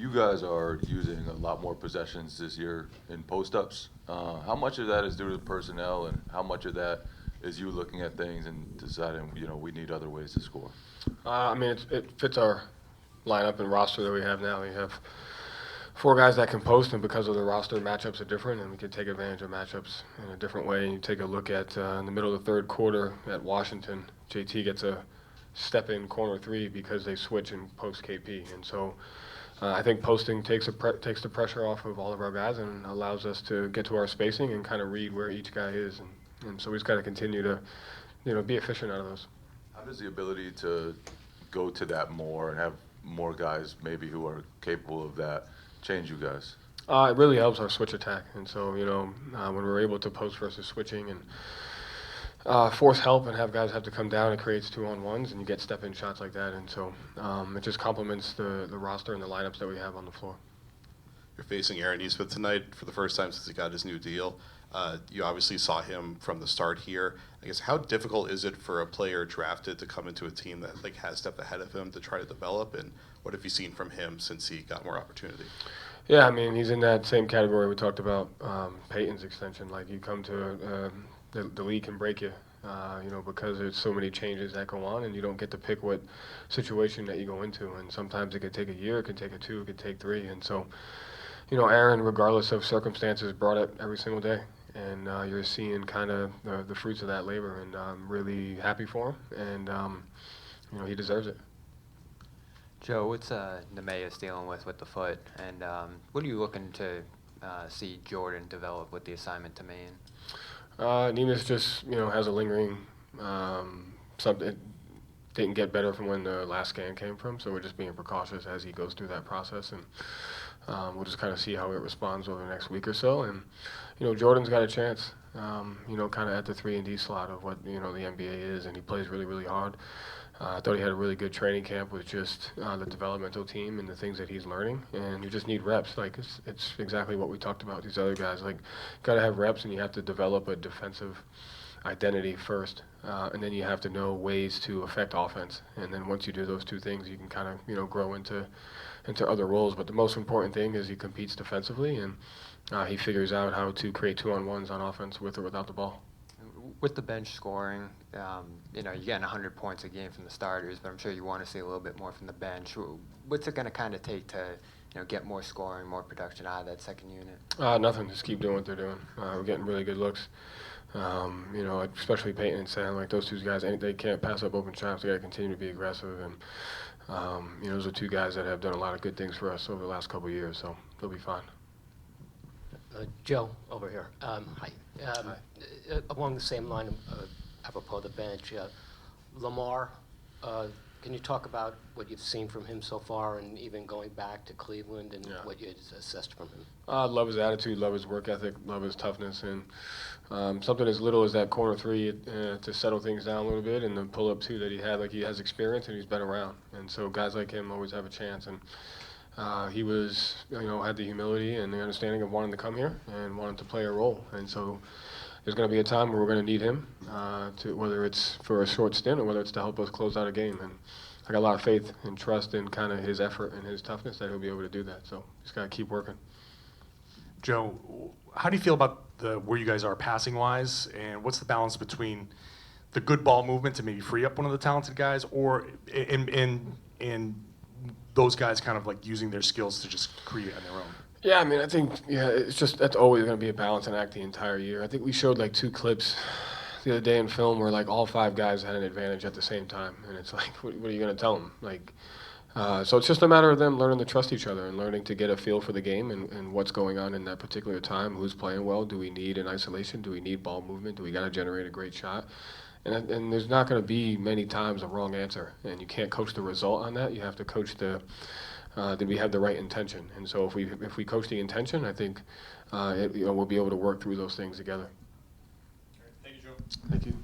you guys are using a lot more possessions this year in post-ups. How much of that is due to the personnel, and how much of that is you looking at things and deciding, we need other ways to score? I mean, it fits our lineup and roster that we have now. We have 4 guys that can post, and because of the roster, matchups are different, and we can take advantage of matchups in a different way. And you take a look at in the middle of the third quarter at Washington, JT gets a step-in corner 3 because they switch and post KP. And so I think posting takes the pressure off of all of our guys and allows us to get to our spacing and kind of read where each guy is. And so we just got to continue to, be efficient out of those. How does the ability to go to that more and have more guys maybe who are capable of that change you guys? It really helps our switch attack. And so, when we're able to post versus switching and force help and have guys have to come down, it creates 2-on-1s, and you get step-in shots like that. And so it just complements the roster and the lineups that we have on the floor. You're facing Aaron Nesmith tonight for the first time since he got his new deal. You obviously saw him from the start here. I guess, how difficult is it for a player drafted to come into a team that has a step ahead of him to try to develop? And what have you seen from him since he got more opportunity? Yeah, I mean, he's in that same category we talked about, Peyton's extension. Like, you come to the league can break you, because there's so many changes that go on, and you don't get to pick what situation that you go into. And sometimes it could take a year, it could take 2, it could take 3. And so, Aaron, regardless of circumstances, brought it every single day. And you're seeing kind of the fruits of that labor, and I'm really happy for him. And, he deserves it. Joe, what's Neemias dealing with the foot, and what are you looking to see Jordan develop with the assignment to Maine? Neemias just, has a lingering something. It didn't get better from when the last scan came from, so we're just being precautious as he goes through that process, and we'll just kind of see how it responds over the next week or so. And Jordan's got a chance, kind of at the 3-and-D slot of what the NBA is, and he plays really, really hard. I thought he had a really good training camp with just the developmental team and the things that he's learning, and you just need reps. Like, it's exactly what we talked about. These other guys, like, got to have reps, and you have to develop a defensive identity first, and then you have to know ways to affect offense. And then once you do those 2 things, you can kind of grow into other roles. But the most important thing is he competes defensively, and he figures out how to create 2-on-1s on offense with or without the ball. With the bench scoring, you're getting 100 points a game from the starters, but I'm sure you want to see a little bit more from the bench. What's it going to kind of take to, get more scoring, more production out of that second unit? Nothing. Just keep doing what they're doing. We're getting really good looks. Especially Peyton and Sam, like those 2 guys, they can't pass up open shots. They got to continue to be aggressive, and those are 2 guys that have done a lot of good things for us over the last couple of years, so they'll be fine. Joe, over here. Hi. Along the same line, apropos the bench, Lamar, can you talk about what you've seen from him so far, and even going back to Cleveland, and what you assessed from him? Love his attitude, love his work ethic, love his toughness, and something as little as that corner 3 to settle things down a little bit, and the pull-up 2 that he had. Like, he has experience and he's been around, and so guys like him always have a chance. And he was, had the humility and the understanding of wanting to come here and wanting to play a role. And so there's going to be a time where we're going to need him, whether it's for a short stint or whether it's to help us close out a game. And I got a lot of faith and trust in kind of his effort and his toughness that he'll be able to do that. So just got to keep working. Joe, how do you feel about where you guys are passing-wise, and what's the balance between the good ball movement to maybe free up one of the talented guys, or in those guys kind of like using their skills to just create on their own? Yeah, I mean, I think, it's just, that's always going to be a balance and act the entire year. I think we showed like 2 clips the other day in film where like all 5 guys had an advantage at the same time, and it's like, what are you going to tell them? Like, so it's just a matter of them learning to trust each other and learning to get a feel for the game and what's going on in that particular time, who's playing well, do we need an isolation, do we need ball movement, do we got to generate a great shot? And there's not going to be many times a wrong answer, and you can't coach the result on that. You have to coach did we have the right intention? And so if we coach the intention, I think we'll be able to work through those things together. Thank you, Joe. Thank you.